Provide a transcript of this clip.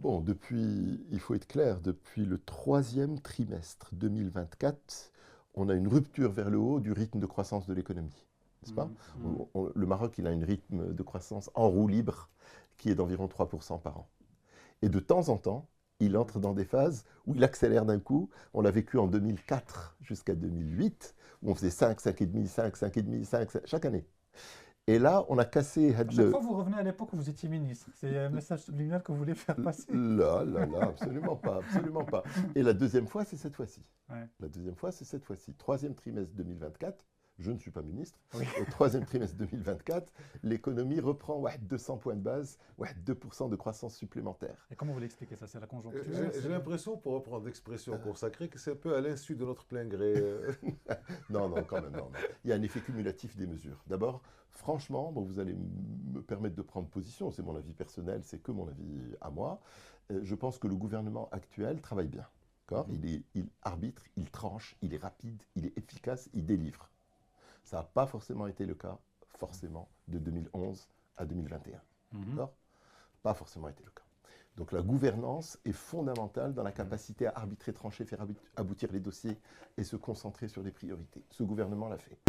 Bon, il faut être clair, depuis le troisième trimestre 2024, on a une rupture vers le haut du rythme de croissance de l'économie, n'est-ce pas? Le Maroc, il a un rythme de croissance en roue libre qui est d'environ 3% par an. Et de temps en temps, il entre dans des phases où il accélère d'un coup. On l'a vécu en 2004 jusqu'à 2008, où on faisait 5, 5,5, 5, 5,5, 5 chaque année. Et là, on a cassé À chaque fois, vous revenez à l'époque où vous étiez ministre. C'est un message subliminal que vous voulez faire passer. là, absolument pas, absolument pas. Et la deuxième fois, c'est cette fois-ci. Ouais. La deuxième fois, c'est cette fois-ci. Troisième trimestre 2024, je ne suis pas ministre. Oui. Au troisième trimestre 2024, l'économie reprend 200 points de base, 2% de croissance supplémentaire. Et comment vous l'expliquez ça? C'est la conjoncture? J'ai l'impression, pour reprendre l'expression consacrée, que c'est un peu à l'insu de notre plein gré. Non, non, quand même, non, non. Il y a un effet cumulatif des mesures. D'abord, franchement, bon, vous allez me permettre de prendre position, c'est mon avis personnel, c'est que mon avis à moi. Je pense que le gouvernement actuel travaille bien. Il arbitre, il tranche, il est rapide, il est efficace, il délivre. Ça n'a pas forcément été le cas, forcément, de 2011 à 2021. D'accord? Pas forcément été le cas. Donc la gouvernance est fondamentale dans la capacité à arbitrer, trancher, faire aboutir les dossiers et se concentrer sur les priorités. Ce gouvernement l'a fait.